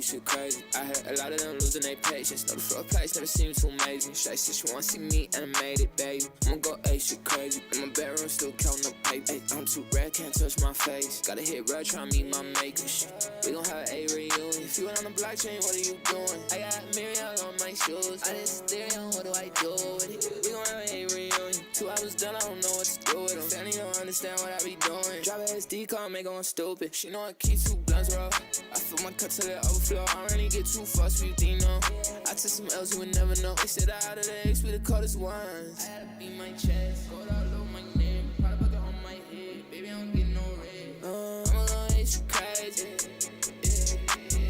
shit crazy. I heard a lot of them losing their patience. Know the floor place never seemed too amazing. Shay said she wanna see me animated, baby. I'ma go ape shit crazy. In my bedroom, still counting up paper. Ay, I'm too red, can't touch my face. Gotta hit red, try meet my maker. Shit. We gon' have a reunion. If you on the blockchain, what are you doing? I got Miriam on my shoes. I just stereo, what do I do with it? We gon' have a reunion. 2 hours done, I don't know what to do with them. Family don't understand what I be doing. Drop a SD card, make on stupid. She know I keep 2 blunts roll. I fill my cup till it overflow. I don't really get too fussed with you, know. I took some L's, you would never know. They said I out of the X, we the coldest ones. I had to beat my chest, gold all over my neck. Probably bucket on my head, baby, I don't get no red. I'ma go hate you crazy.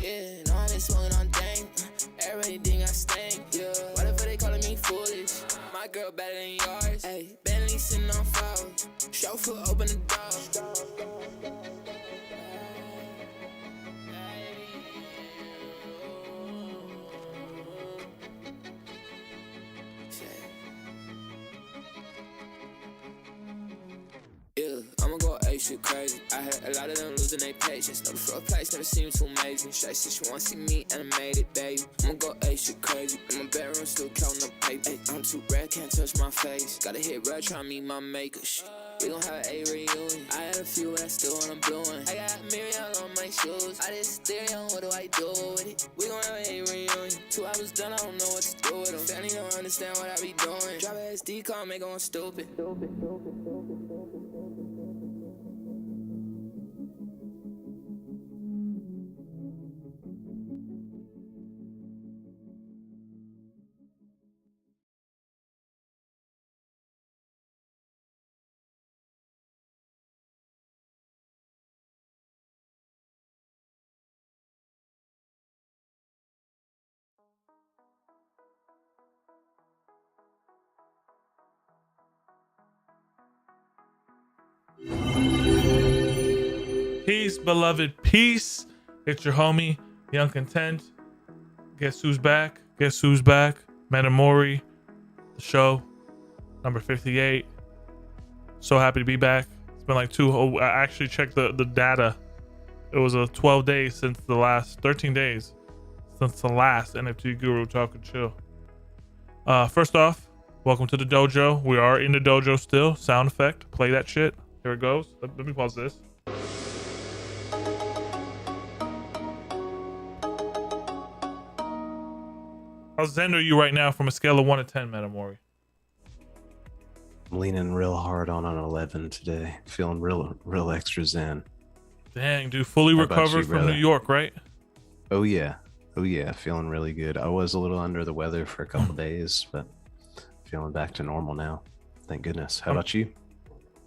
Yeah, no, I been smoking on dang. Everybody think I stink, yeah. Whatever they calling me foolish. My girl better than yours. Ayy, Bentley sitting on flowers. Chauffeur open the door. Yeah, I'ma go ape shit crazy. I heard a lot of them losing their patience. Know the floor place never seemed too amazing. Shay said she wanna see me animated, baby. I'ma go ape shit crazy. In my bedroom, still counting up paper. Ay, I'm too red, can't touch my face. Gotta hit red, try meet my maker. Shit. We gon' have a reunion. I had a few, but I still want a blue one. I got Miriam on my shoes. I just stereo, what do I do with it? We gon' have a reunion. 2 hours done, I don't know what to do with them. Family don't understand what I be doing. Drop a SD card, make on stupid. Peace, beloved, peace. It's your homie, Young Content. Guess who's back? Guess who's back? Metamori, the show, number 58. So happy to be back. It's been like I actually checked the data. It was 12 days since the last, 13 days since the last NFT Guru Talk and Chill. First off, welcome to the dojo. We are in the dojo still. Sound effect, play that shit. Here it goes. Let me pause this. How zen are you right now from a scale of 1 to 10, Metamori? I'm leaning real hard on an 11 today. Feeling real extra zen. Dang, dude, fully recovered from New York, right? Oh yeah, feeling really good. I was a little under the weather for a couple days, but feeling back to normal now. Thank goodness. How about you?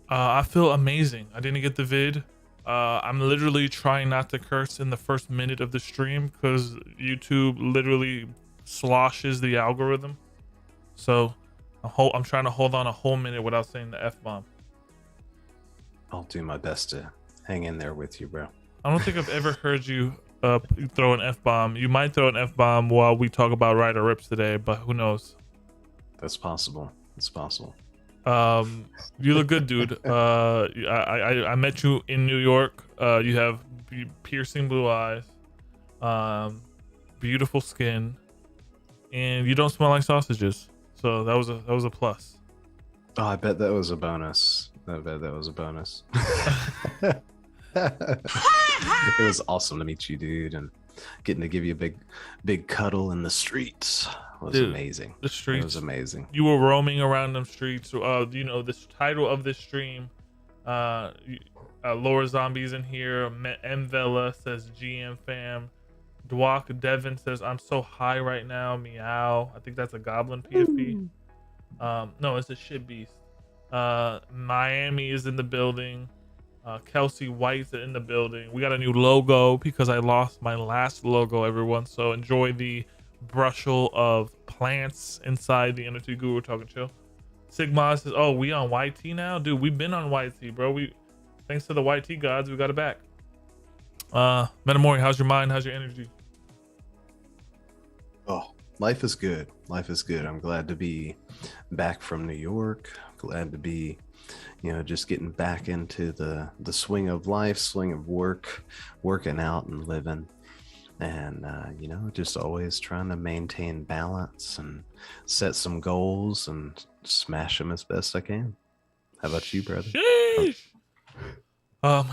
I feel amazing. I didn't get the vid. I'm literally trying not to curse in the first minute of the stream because YouTube literally sloshes the algorithm. So I'm trying to hold on a whole minute without saying the F-bomb. I'll do my best to hang in there with you, bro. I don't think I've ever heard you throw an F-bomb. You might throw an F-bomb while we talk about Ryder Rips today, but who knows? That's possible. It's possible. You look good, dude. I met you in New York. You have piercing blue eyes, beautiful skin, and you don't smell like sausages. So that was a plus. Oh, I bet that was a bonus. I bet that was a bonus. It was awesome to meet you, dude, and getting to give you a big cuddle in the streets was amazing. The streets, it was amazing. You were roaming around them streets. You know, this title of this stream, Laura Zombies in here. M Vela says GM fam. Dwak Devin says I'm so high right now. Meow. I think that's a goblin PFP. No, it's a shit beast. Miami is in the building. Kelsey White's in the building. We got a new logo because I lost my last logo, everyone. So enjoy the brushel of plants inside the NFT Guru Talk and Chill. Sigma says, "Oh, we on YT now, dude. We've been on YT, bro. Thanks to the YT gods, we got it back." Metamori, how's your mind? How's your energy? Oh, life is good. Life is good. I'm glad to be back from New York. Glad to be, just getting back into the swing of life, swing of work, working out and living. and you know, just always trying to maintain balance and set some goals and smash them as best I can. How about you, brother? Sheesh.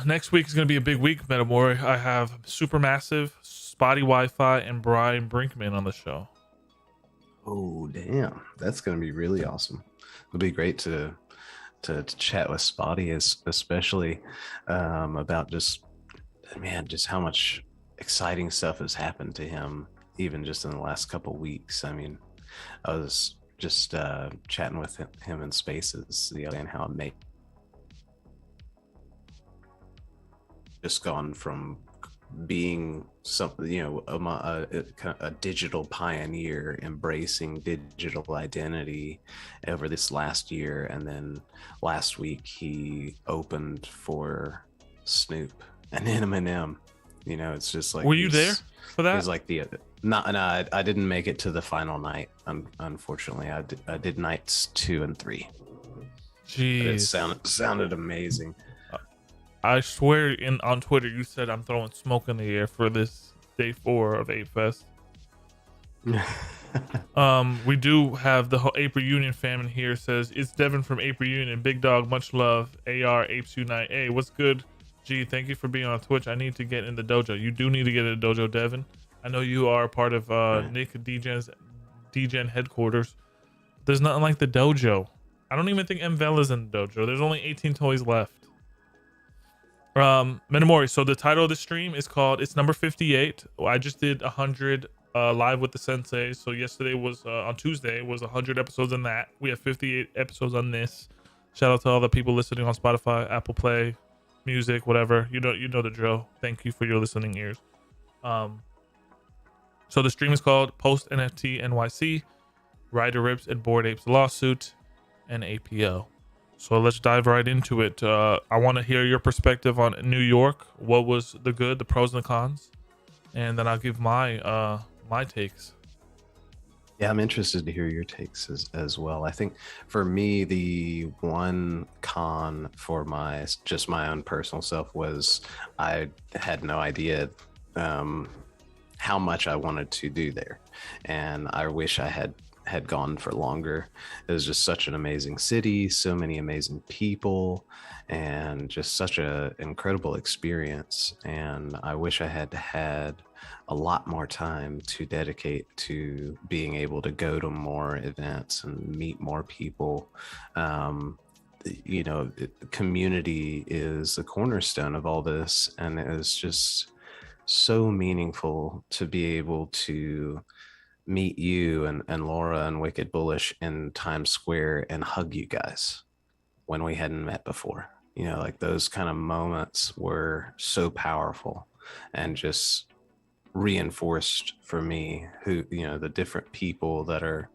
Next week is gonna be a big week, Metamori. I have Supermassive, Spotty Wi-Fi, and Brian Brinkman on the show. Oh, damn, that's gonna be really awesome. It'll be great to chat with Spotty, especially about just how much exciting stuff has happened to him, even just in the last couple weeks. I mean, I was just chatting with him in Spaces the other day, and how it made just gone from being something, you know, a digital pioneer, embracing digital identity over this last year, and then last week he opened for Snoop and Eminem. You know, it's just like, were you there for that? He's like the no, I didn't make it to the final night. Unfortunately, I did nights 2 and 3. Jeez, it sounded amazing. I swear on Twitter you said I'm throwing smoke in the air for this day 4 of Ape Fest. We do have the whole Ape Reunion fam in here. Says it's Devin from Ape Reunion. Big dog, much love. AR Apes Unite. Hey, what's good? Gee, thank you for being on Twitch. I need to get in the dojo. You do need to get in the dojo, Devin. I know you are part of Nick DGen headquarters. There's nothing like the dojo. I don't even think Mvella's in the dojo. There's only 18 toys left. Metamori, so the title of the stream is called, it's number 58. I just did 100 live with the Sensei. So yesterday was on Tuesday was 100 episodes in that. We have 58 episodes on this. Shout out to all the people listening on Spotify, Apple Play, Music, whatever. You know the drill. Thank you for your listening ears. So the stream is called Post NFT NYC, Rider Rips and Bored Apes Lawsuit, and APO. So let's dive right into it. I want to hear your perspective on New York. What was the good, the pros and the cons, and then I'll give my my takes. Yeah, I'm interested to hear your takes as well. I think for me, the one con for my own personal self was I had no idea how much I wanted to do there, and I wish I had gone for longer. It was just such an amazing city, so many amazing people, and just such an incredible experience. And I wish I had had a lot more time to dedicate to being able to go to more events and meet more people. You know, community is the cornerstone of all this, and it was just so meaningful to be able to meet you and Laura and Wicked Bullish in Times Square and hug you guys when we hadn't met before. You know, like those kind of moments were so powerful and just reinforced for me who, you know, the different people that are,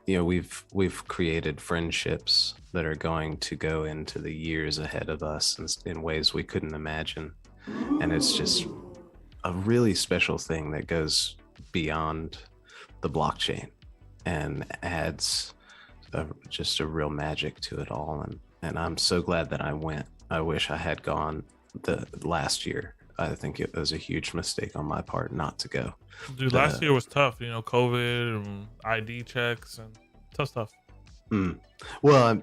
you know, we've created friendships that are going to go into the years ahead of us in ways we couldn't imagine. And it's just a really special thing that goes beyond the blockchain and adds just a real magic to it all. And I'm so glad that I went. I wish I had gone the last year. I think it was a huge mistake on my part not to go. Dude, last year was tough, you know, COVID and ID checks and tough stuff. Well,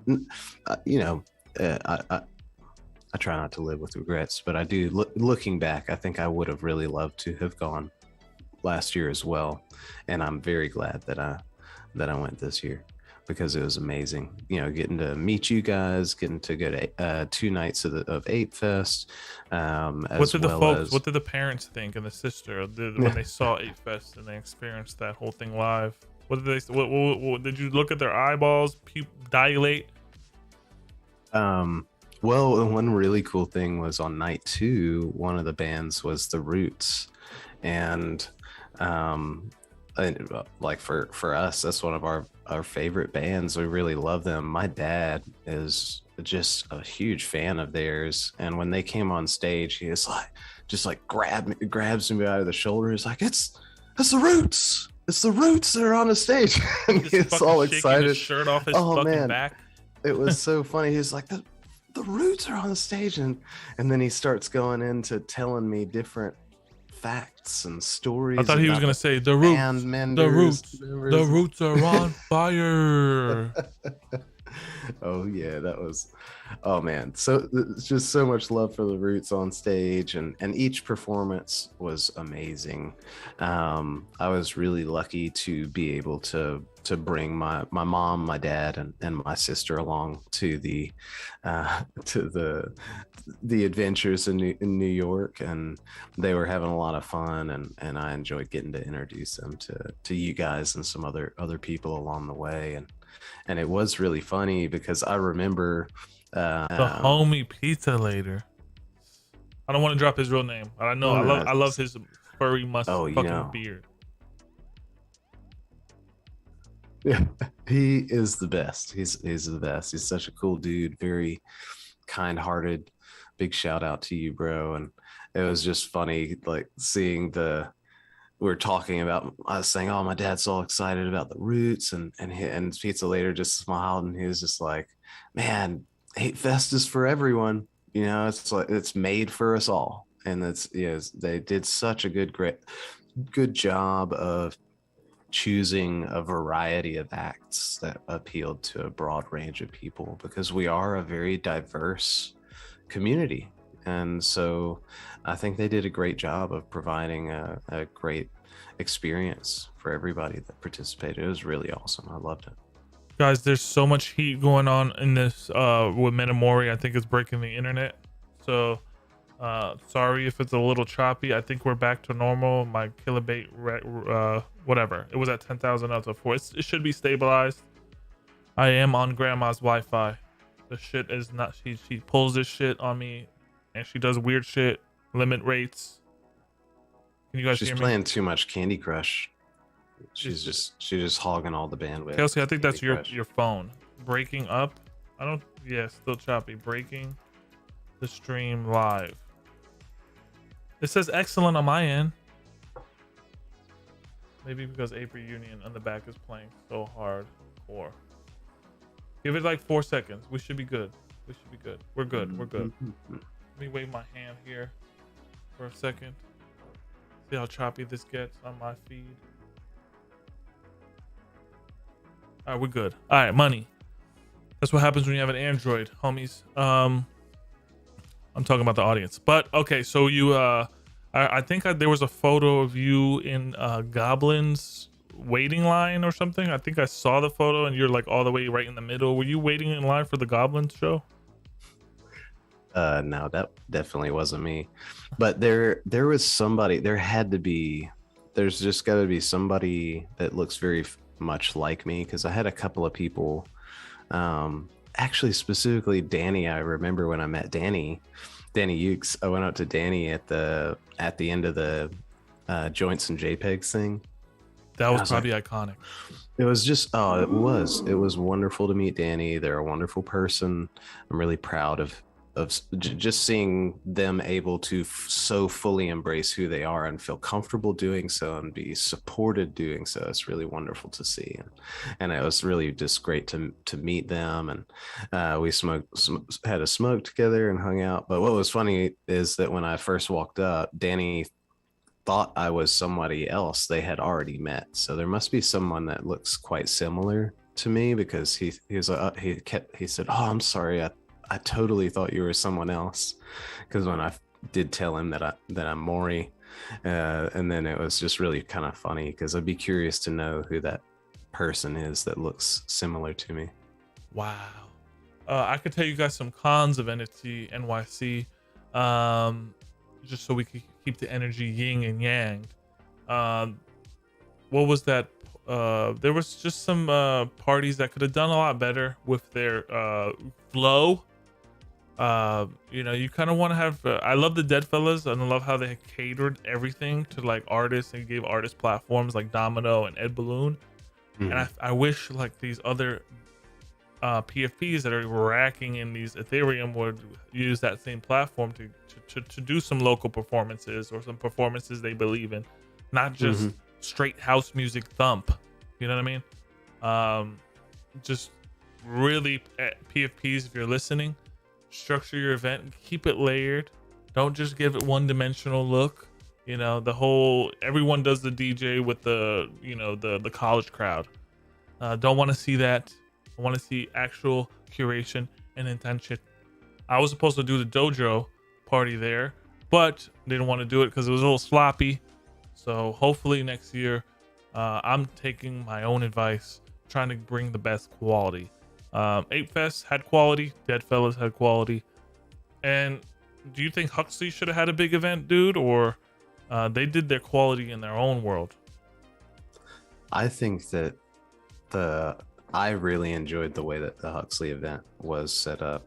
you know, I try not to live with regrets, but I do. Looking back, I think I would have really loved to have gone last year as well, and I'm very glad that I went this year because it was amazing. You know, getting to meet you guys, getting to go to 2 nights of Ape Fest. What did what did the parents think and the sister when they saw Ape Fest and they experienced that whole thing live? What did they? What did you look at their eyeballs dilate? Well, one really cool thing was on night 2, one of the bands was The Roots, and like for us, that's one of our favorite bands. We really love them. My dad is just a huge fan of theirs, and when they came on stage, he was like, just like grabs me out of the shoulder. He's like, it's The Roots. It's The Roots that are on the stage. And he's all excited. His shirt off his fucking back. It was so funny. He's like, the Roots are on the stage, and then he starts going into telling me different facts and stories. I thought he was about gonna the say the band roots, members. the members. roots are on fire. Oh yeah, that was, oh man, so it's just so much love for the Roots on stage, and each performance was amazing. I was really lucky to be able to bring my mom, my dad, and my sister along to the adventures in New York, and they were having a lot of fun, and I enjoyed getting to introduce them to you guys and some other people along the way. And it was really funny because I remember The homie pizza later. I don't want to drop his real name, but I know I love his furry fucking beard. Yeah, he is the best. He's the best. He's such a cool dude, very kind-hearted. Big shout out to you, bro. And it was just funny, like seeing we were talking about, I was saying, oh, my dad's all excited about the Roots, and Pizza Later just smiled, and he was just like, man, Hate Fest is for everyone. You know, it's like, it's made for us all. And they did such a good job of choosing a variety of acts that appealed to a broad range of people, because we are a very diverse community. And so I think they did a great job of providing a great experience for everybody that participated. It was really awesome. I loved it. Guys, there's so much heat going on in this with Metamori. I think it's breaking the internet. So sorry if it's a little choppy. I think we're back to normal. My kilobait, whatever. It was at 10,000 out of 4. It should be stabilized. I am on grandma's Wi-Fi. The shit is not. She pulls this shit on me, and she does weird shit. Limit rates. Can you guys hear me? She's playing too much Candy Crush. She's just hogging all the bandwidth. Kelsey, I think that's your phone breaking up. Still choppy. Breaking the stream live. It says excellent on my end. Maybe because Ape Reunion on the back is playing so hardcore. Give it like 4 seconds. We should be good. We're good. Let me wave my hand here for a second. See how choppy this gets on my feed. All right, we're good. All right, money. That's what happens when you have an Android, homies. I'm talking about the audience. But okay, so you I think there was a photo of you in Goblin's waiting line or something. I think I saw the photo, and you're like all the way right in the middle. Were you waiting in line for the Goblins show? No, that definitely wasn't me. But there was somebody. There's just got to be somebody that looks very much like me, because I had a couple of people, actually specifically Danny. I remember when I met Danny Ukes. I went up to Danny at the end of the Joints and JPEGs thing. That was probably like, iconic. It was just, it was wonderful to meet Danny. They're a wonderful person. I'm really proud of just seeing them able to so fully embrace who they are and feel comfortable doing so and be supported doing so. It's really wonderful to see, and it was really just great to meet them. And we had a smoke together and hung out. But what was funny is that when I first walked up, Danny thought I was somebody else they had already met. So there must be someone that looks quite similar to me, because he said, "Oh, I'm sorry, I totally thought you were someone else," because when I did tell him that I'm Maury, and then it was just really kind of funny, because I'd be curious to know who that person is that looks similar to me. Wow. I could tell you guys some cons of NFTNYC, just so we could keep the energy yin and yang. What was that? There was just some parties that could have done a lot better with their flow. You kind of want to have I love the Dead Fellas, and I love how they catered everything to like artists and gave artists platforms like Domino and Ed Balloon. And I wish like these other PFPs that are racking in these Ethereum would use that same platform to do some local performances, or some performances they believe in, not just straight house music thump. You know what I mean? Just really, PFPs, if you're listening, structure your event, keep it layered. Don't just give it one-dimensional look. You know, the whole everyone does the DJ with the the college crowd. Don't want to see that. I want to see actual curation and intention. I was supposed to do the dojo party there, but didn't want to do it because it was a little sloppy. So hopefully next year, I'm taking my own advice, trying to bring the best quality. Ape Fest had quality, Deadfellas had quality, and do you think Huxley should have had a big event, dude, or they did their quality in their own world? I think that I really enjoyed the way that the Huxley event was set up,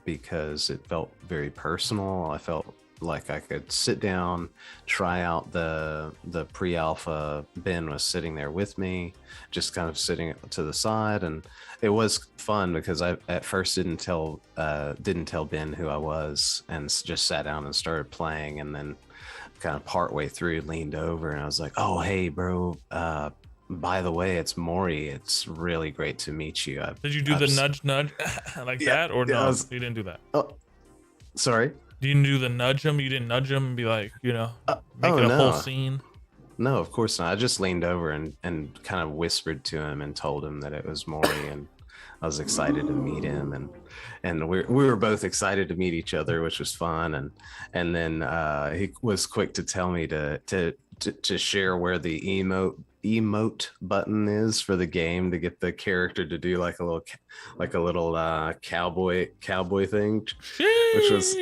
because it felt very personal. I felt like I could sit down, try out the pre-alpha. Ben was sitting there with me, just kind of sitting to the side, and it was fun because I at first didn't tell Ben who I was, and just sat down and started playing, and then kind of partway through leaned over and I was like, "Oh, hey, bro. By the way, it's Maury. It's really great to meet you." Did you do the nudge like that, or no? You didn't do that. Oh, sorry. You didn't do the nudge him. You didn't nudge him and be like, make it a whole scene. No, of course not. I just leaned over and kind of whispered to him and told him that it was Maury, and I was excited to meet him, and we were both excited to meet each other, which was fun. And then he was quick to tell me to share where the emote button is for the game to get the character to do like a little cowboy thing,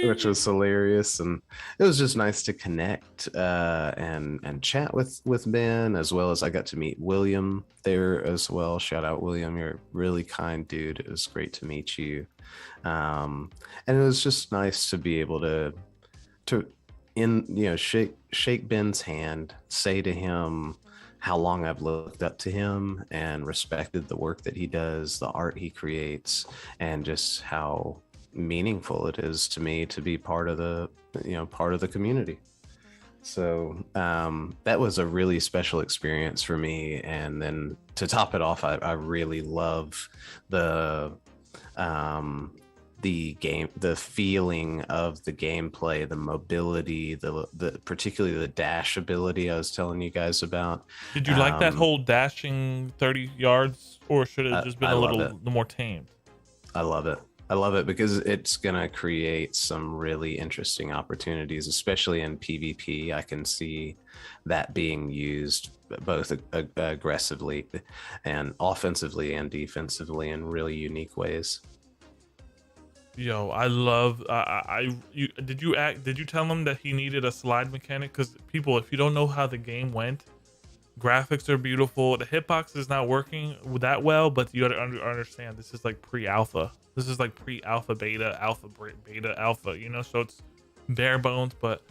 which was hilarious. And it was just nice to connect and chat with Ben, as well as I got to meet William there as well. Shout out, William. You're a really kind dude. It was great to meet you. And it was just nice to be able to shake Ben's hand, say to him how long I've looked up to him and respected the work that he does, the art he creates, and just how meaningful it is to me to be part of the community. So that was a really special experience for me. And then to top it off, I really love the feeling of the gameplay, the mobility, the particularly the dash ability I was telling you guys about. Did you like that whole dashing 30 yards, or should it have just been a little more tamed? I love it because it's gonna create some really interesting opportunities, especially in PvP. I can see that being used both aggressively and offensively and defensively in really unique ways. Yo, I love. Did you tell him that he needed a slide mechanic? Because people, if you don't know how the game went, graphics are beautiful. The hitbox is not working that well, but you got to understand this is like pre-alpha. This is like pre-alpha, beta, alpha, beta, alpha. So it's bare bones, but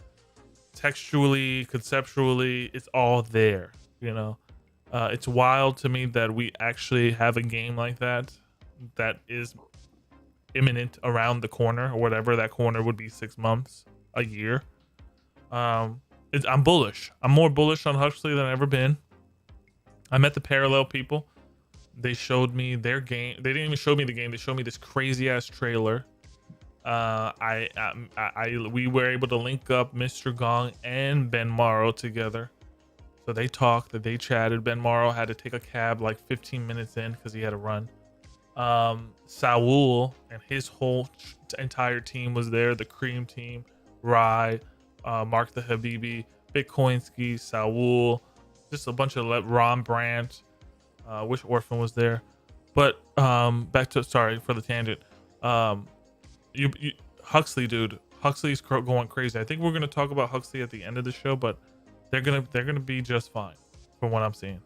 textually, conceptually, it's all there. It's wild to me that we actually have a game like that is imminent around the corner, or whatever that corner would be, 6 months, a year. I'm bullish. I'm more bullish on Huxley than I've ever been. I met the Parallel people. They showed me their game. They didn't even show me the game. They showed me this crazy ass trailer. We were able to link up Mr. Gong and Ben Morrow together. So they talked, they chatted. Ben Morrow had to take a cab like 15 minutes in because he had to run. Saul and his whole entire team was there. The Cream team, Rye, Mark the Habibi, Bitcoinsky, Saul, just a bunch of Ron Brandt. Wish Orphan was there. But back to, sorry for the tangent. Huxley, dude. Huxley's going crazy. I think we're gonna talk about Huxley at the end of the show, but they're gonna be just fine from what I'm seeing.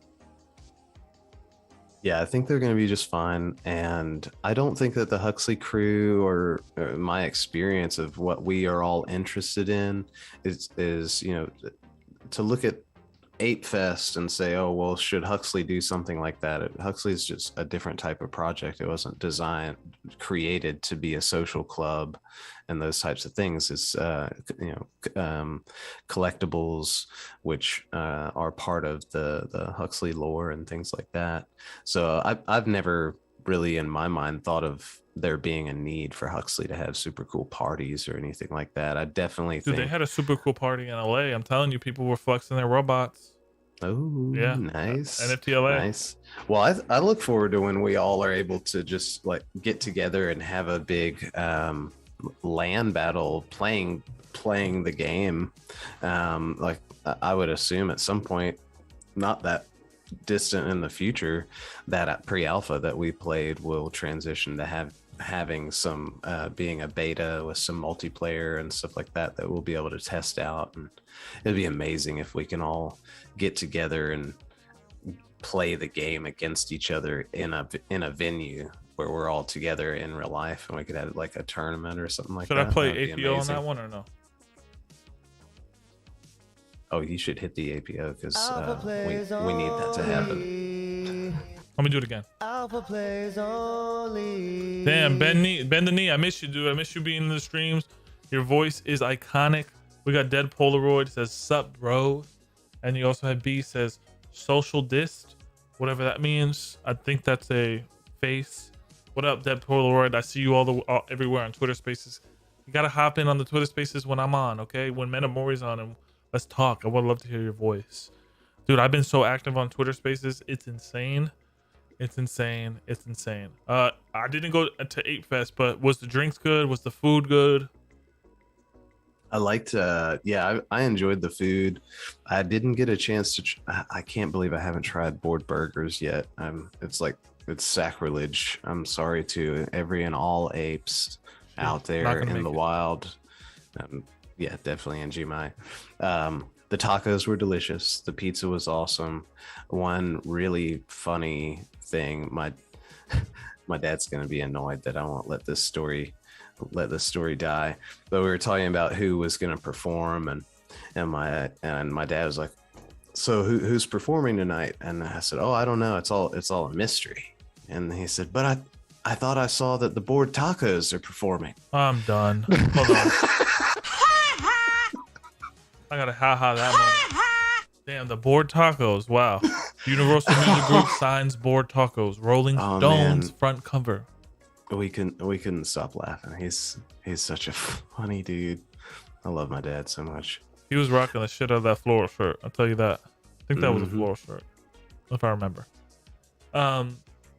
Yeah, I think they're going to be just fine. And I don't think that the Huxley crew or my experience of what we are all interested in is to look at Ape Fest and say, oh, well, should Huxley do something like that? Huxley is just a different type of project. It wasn't created to be a social club and those types of things. It's, collectibles, which are part of the Huxley lore and things like that. So I've never really, in my mind, thought of there being a need for Huxley to have super cool parties or anything like that. I definitely Dude, they think, had a super cool party in LA. I'm telling you, people were flexing their robots. oh, Yeah, nice, NFTLA. nice. Well, I look forward to when we all are able to just like get together and have a big LAN battle playing the game. Like I would assume at some point, not that distant in the future, that pre-alpha that we played will transition to having some being a beta with some multiplayer and stuff like that that we'll be able to test out. And it'd be amazing if we can all get together and play the game against each other in a venue where we're all together in real life, and we could have like a tournament or something like Should that. I play That would be APO on amazing. that one or no? Oh, you should hit the APO because we need that to happen. Let me do it again. Alpha plays only. Damn, bend the knee. I miss you, dude. I miss you being in the streams. Your voice is iconic. We got Dead Polaroid says sup, bro, and you also have B says social dist, whatever that means. I think that's a face. What up, Dead Polaroid? I see you all everywhere on Twitter Spaces. You gotta hop in on the Twitter Spaces when I'm on, okay? When Metamori's on, and let's talk. I would love to hear your voice, dude. I've been so active on Twitter Spaces. It's insane. It's insane. It's insane. I didn't go to Ape Fest, but was the drinks good? Was the food good? I liked, I enjoyed the food. I didn't get a chance to. I can't believe I haven't tried board burgers yet. It's sacrilege. I'm sorry to every and all apes out there in the wild. Yeah, definitely in Gmi. The tacos were delicious. The pizza was awesome. One really funny thing, my dad's gonna be annoyed that I won't let this story die. But we were talking about who was gonna perform, and my dad was like, "So who's performing tonight?" And I said, "Oh, I don't know. It's all a mystery." And he said, "But I thought I saw that the board tacos are performing." I'm done. Hold on. I gotta haha that moment. Damn, the board tacos. Wow. Universal Music Group signs board tacos. Rolling Stones front cover. We couldn't stop laughing. He's such a funny dude. I love my dad so much. He was rocking the shit out of that floral shirt. I'll tell you that. I think that was a floral shirt, if I remember.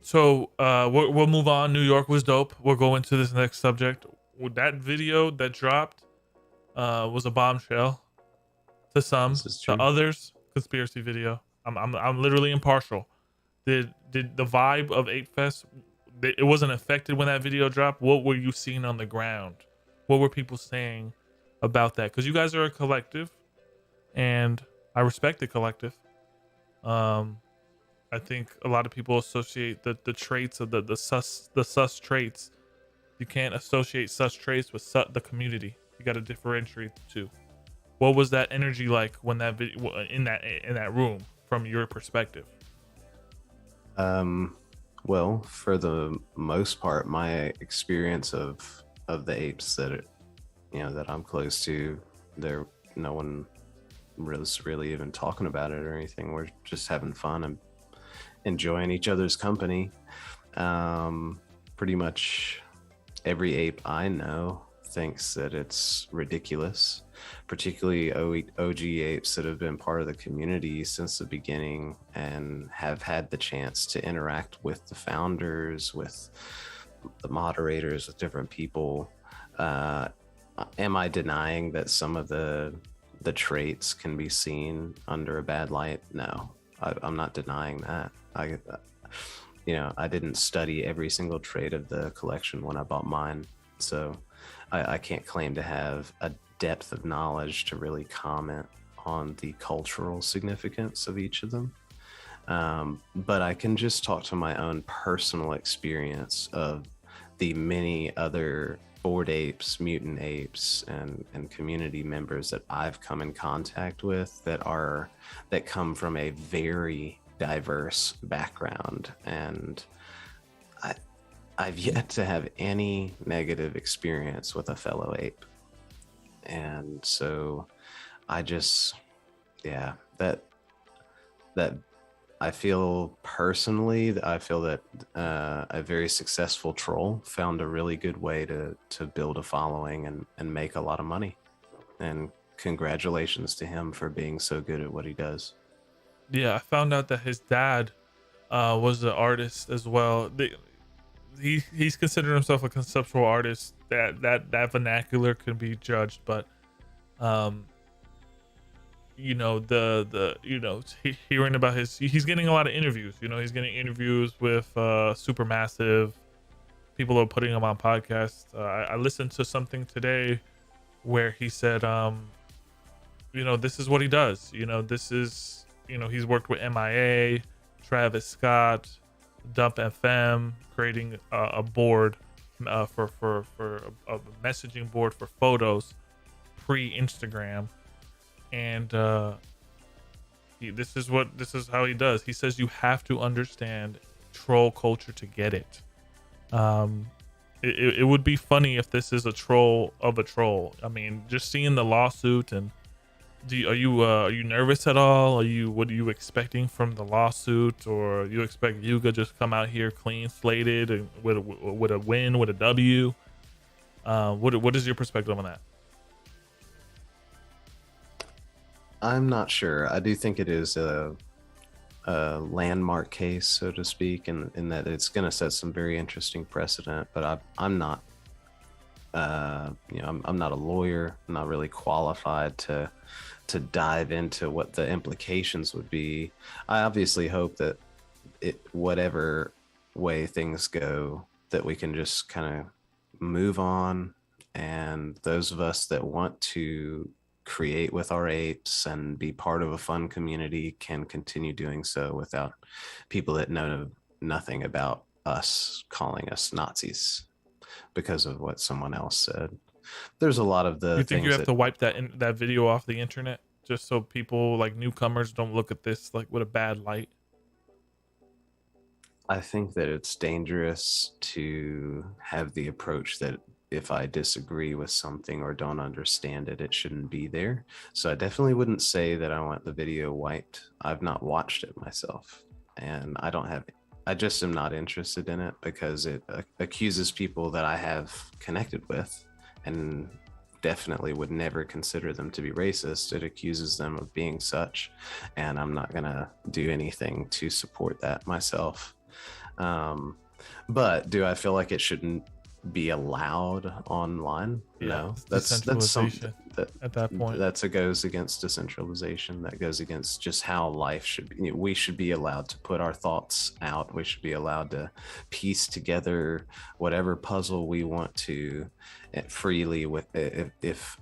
So we'll move on. New York was dope. We'll go into this next subject. With that video that dropped was a bombshell to some. To others, conspiracy video. I'm literally impartial. Did the vibe of Ape Fest, it wasn't affected when that video dropped? What were you seeing on the ground? What were people saying about that? Because you guys are a collective, and I respect the collective. I think a lot of people associate the traits of the sus traits. You can't associate sus traits with the community. You got to differentiate the two. What was that energy like when that video in that room from your perspective? Well, for the most part, my experience of the apes that I'm close to, no one was really even talking about it or anything. We're just having fun and enjoying each other's company. Pretty much every ape I know thinks that it's ridiculous, particularly OG apes that have been part of the community since the beginning and have had the chance to interact with the founders, with the moderators, with different people. Am I denying that some of the traits can be seen under a bad light? No, I'm not denying that. I didn't study every single trait of the collection when I bought mine, so I can't claim to have a depth of knowledge to really comment on the cultural significance of each of them. But I can just talk to my own personal experience of the many other bored apes, mutant apes, and community members that I've come in contact with that come from a very diverse background, and I've yet to have any negative experience with a fellow ape. And so I just, that I feel personally that a very successful troll found a really good way to build a following and make a lot of money. And congratulations to him for being so good at what he does. Yeah, I found out that his dad was an artist as well. He's considered himself a conceptual artist. That vernacular can be judged, but um, you know, hearing about he's getting a lot of interviews. You know, he's getting interviews with Supermassive. People are putting him on podcasts. I listened to something today where he said, you know, this is what he does. You know, this is, you know, he's worked with MIA, Travis Scott, Dump FM, creating a board for a messaging board for photos pre-Instagram, and this is how he does. He says you have to understand troll culture to get it. It would be funny if this is a troll of a troll. I mean, just seeing the lawsuit, and are you nervous at all? What are you expecting from the lawsuit, or you expect Yuga just come out here clean slated and with a win, with a W? What is your perspective on that? I'm not sure. I do think it is a landmark case, so to speak, in that it's going to set some very interesting precedent. But I'm not, I'm not a lawyer. I'm not really qualified to dive into what the implications would be. I obviously hope that whatever way things go, that we can just kind of move on, and those of us that want to create with our apes and be part of a fun community can continue doing so without people that know nothing about us calling us Nazis because of what someone else said. There's a lot of the You think you things have to wipe that video off the internet just so people like newcomers don't look at this like with a bad light? I think that it's dangerous to have the approach that if I disagree with something or don't understand it, it shouldn't be there. So I definitely wouldn't say that I want the video wiped. I've not watched it myself, and I just am not interested in it because it accuses people that I have connected with and definitely would never consider them to be racist. It accuses them of being such, and I'm not gonna do anything to support that myself. But do I feel like it shouldn't be allowed online? Yeah, No, it's that's something decentralization at that point. that goes against decentralization. That goes against just how life should be. We should be allowed to put our thoughts out. We should be allowed to piece together whatever puzzle we want to freely, with if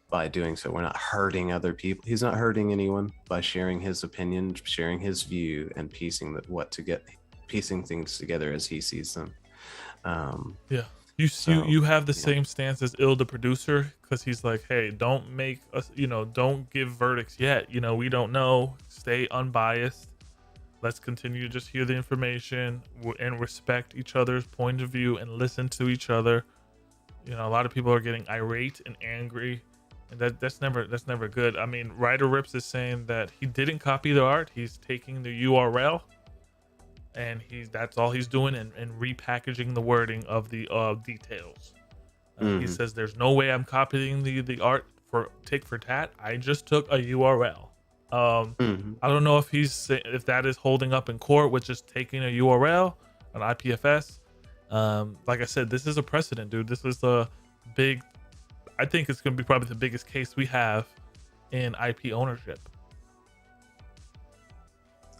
by doing so we're not hurting other people. He's not hurting anyone by sharing his opinion, sharing his view, and piecing things together as he sees them. Yeah, you have the same stance as Ill the producer, because he's like, hey, don't make us, don't give verdicts yet. We don't know. Stay unbiased. Let's continue to just hear the information and respect each other's point of view and listen to each other. A lot of people are getting irate and angry, and that's never good. I mean, Ryder Rips is saying that he didn't copy the art. He's taking the URL, and that's all he's doing, and repackaging the wording of the details. He says there's no way I'm copying the art for tit for tat. I just took a URL. I don't know if that is holding up in court with just taking a URL on IPFS. Like I said, this is a precedent, dude. This is I think it's going to be probably the biggest case we have in IP ownership.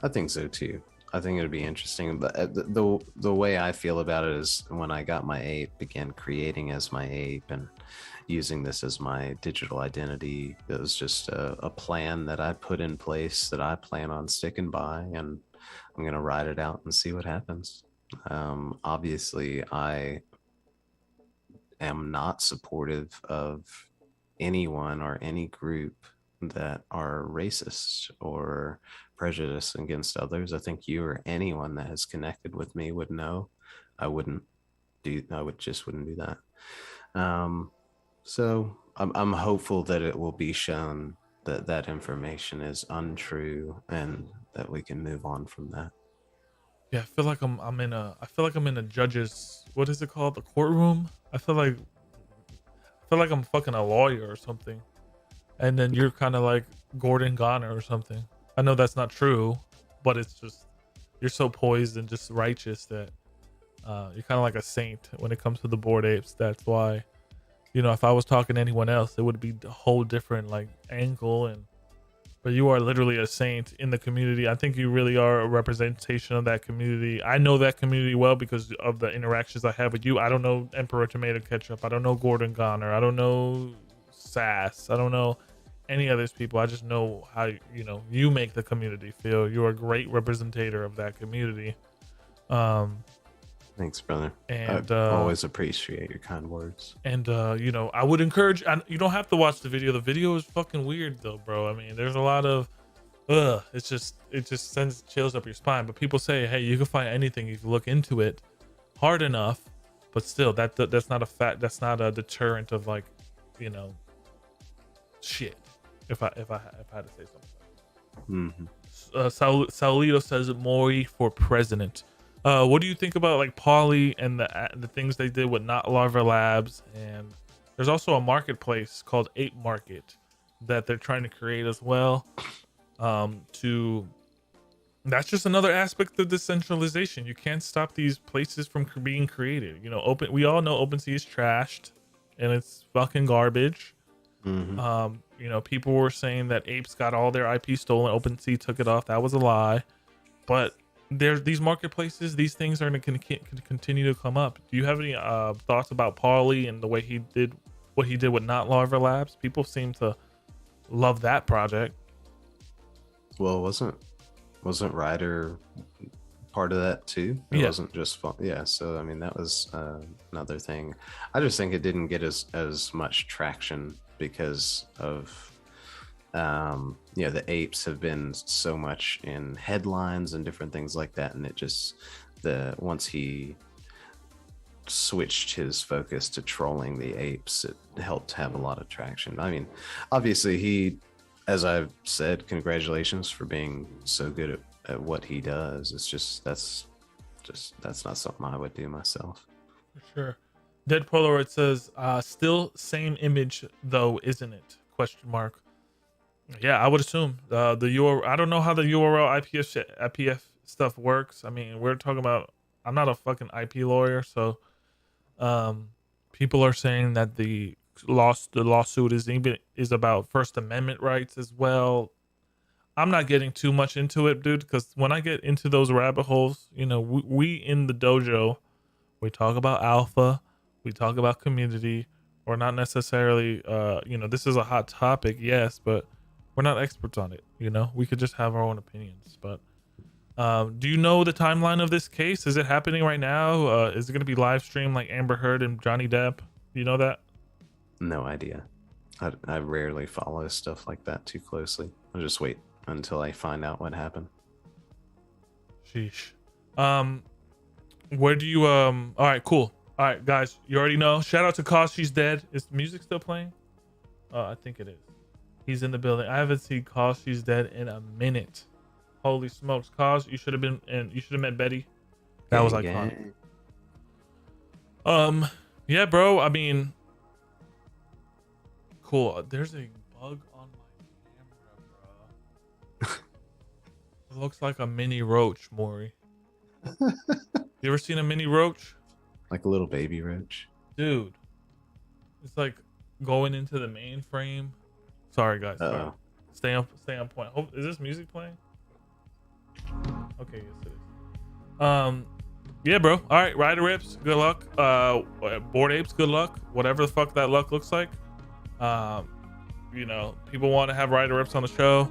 I think so too. I think it'd be interesting, but the way I feel about it is when I got my ape, began creating as my ape and using this as my digital identity, it was just a plan that I put in place that I plan on sticking by, and I'm going to ride it out and see what happens. Obviously, I am not supportive of anyone or any group that are racist or prejudiced against others. I think you or anyone that has connected with me would know I just wouldn't do that. So I'm hopeful that it will be shown that information is untrue and that we can move on from that. Yeah, I feel like I'm in a judge's, what is it called? The courtroom. I feel like I'm fucking a lawyer or something. And then you're kind of like Gordon Goner or something. I know that's not true, but it's just, you're so poised and just righteous that you're kind of like a saint when it comes to the Bored Apes. That's why, you know, if I was talking to anyone else, it would be a whole different like angle. But you are literally a saint in the community. I think you really are a representation of that community. I know that community well because of the interactions I have with you. I don't know Emperor Tomato Ketchup. I don't know Gordon Goner. I don't know Sass. I don't know any of those people. I just know how, you know, you make the community feel. You're a great representative of that community. Thanks, brother. And I always appreciate your kind words. And you know, I would encourage, you don't have to watch the video. The video is fucking weird though, bro. I mean, there's a lot of it just sends chills up your spine. But people say, hey, you can find anything if you look into it hard enough. But still, that's not a fact. That's not a deterrent of, like, you know, shit. If I had to say something. Saulito says Maury for president. What do you think about like Poly and the things they did with Not Larva Labs? And there's also a marketplace called Ape Market that they're trying to create as well. That's just another aspect of decentralization. You can't stop these places from being created. You know, we all know OpenSea is trashed and it's fucking garbage. You know, people were saying that Apes got all their IP stolen. OpenSea took it off. That was a lie. But there's these marketplaces, these things are going to continue to come up. Do you have any thoughts about Parley and the way he did what he did with Not Larva Labs? People seem to love that project. Well, wasn't Ryder part of that too? It wasn't just fun. Yeah, so I mean that was another thing. I just think it didn't get as much traction because of the Apes have been so much in headlines and different things like that, and it just once he switched his focus to trolling the Apes, it helped have a lot of traction. I mean, obviously he, as I've said, congratulations for being so good at what he does. It's just that's not something I would do myself. For sure. Dead Polaroid says, still same image though, isn't it? Question mark. Yeah, I would assume the URL. I don't know how the URL IPF stuff works. I mean, we're talking about. I'm not a fucking IP lawyer, so people are saying that the lawsuit is about First Amendment rights as well. I'm not getting too much into it, dude, because when I get into those rabbit holes, you know, we in the dojo, we talk about alpha, we talk about community. We're not necessarily, you know, this is a hot topic, yes, but we're not experts on it. You know, we could just have our own opinions. But do you know the timeline of this case? Is it happening right now? Is it going to be live streamed like Amber Heard and Johnny Depp? Do you know that? No idea. I rarely follow stuff like that too closely. I'll just wait until I find out what happened. Sheesh. Where do you all right, cool. All right, guys, you already know. Shout out to Cause She's Dead. Is the music still playing? I think it is. He's in the building. I haven't seen Cause She's Dead in a minute. Holy smokes, Cause, you should have been, and you should have met Betty. That was like fun. Yeah, bro. I mean, cool. There's a bug on my camera, bro. It looks like a mini roach, Maury. You ever seen a mini roach? Like a little baby roach. Dude, it's like going into the mainframe. Sorry, guys. Sorry. Stay on point. Is this music playing? Okay, yes it is. Yeah, bro. All right, Rider Rips, good luck. Bored Apes, good luck. Whatever the fuck that luck looks like. You know, people want to have Rider Rips on the show.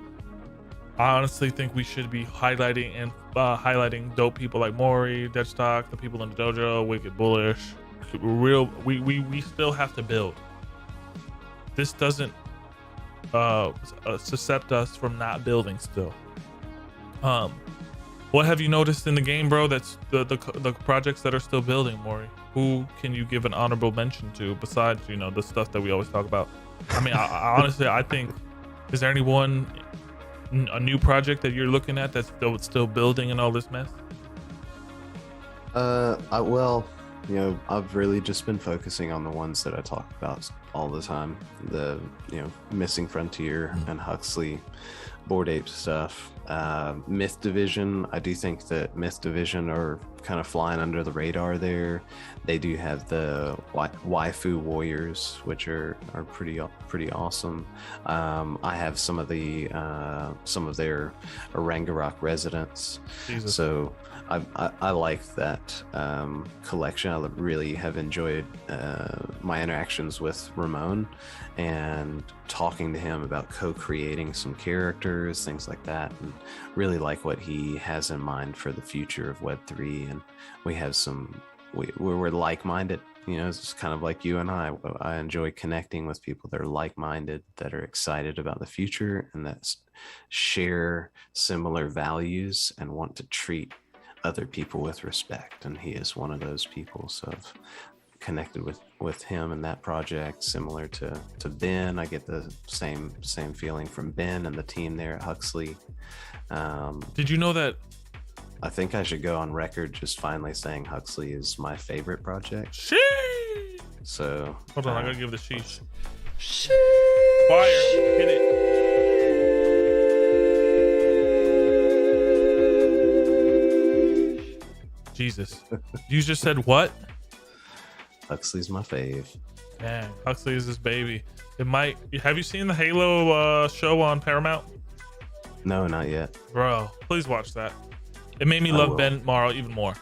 I honestly think we should be highlighting dope people like Maury, Deadstock, the people in the dojo, Wicked Bullish. We still have to build. This doesn't suscept us from not building still. What have you noticed in the game, bro? That's the projects that are still building, Maury. Who can you give an honorable mention to besides, you know, the stuff that we always talk about? I mean, I honestly, I think, is there anyone a new project that you're looking at that's still building and all this mess? Well, you know, I've really just been focusing on the ones that I talk about all the time. The, you know, Missing Frontier and Huxley, Bored Ape stuff. Myth Division, I do think that Myth Division are kind of flying under the radar there. They do have the waifu warriors, which are pretty awesome. I have some of their Orangarok residents. Jesus. So I like that collection. I really have enjoyed my interactions with Ramon and talking to him about co-creating some characters, things like that, and really like what he has in mind for the future of Web3. And we have we're like-minded, you know. It's kind of like you and I enjoy connecting with people that are like-minded, that are excited about the future, and that share similar values and want to treat other people with respect. And he is one of those people. So I've connected with him in that project. Similar to Ben, I get the same feeling from Ben and the team there at Huxley. Did you know that? I think I should go on record just finally saying Huxley is my favorite project. Sheesh. So Hold on, I gotta give the sheesh. Sheesh. Fire, hit it. Jesus, you just said what? Huxley's my fave. Dang, Huxley is this baby. It might. Have you seen the Halo show on Paramount? No, not yet. Bro, please watch that. It made me I love will. Ben Morrow even more.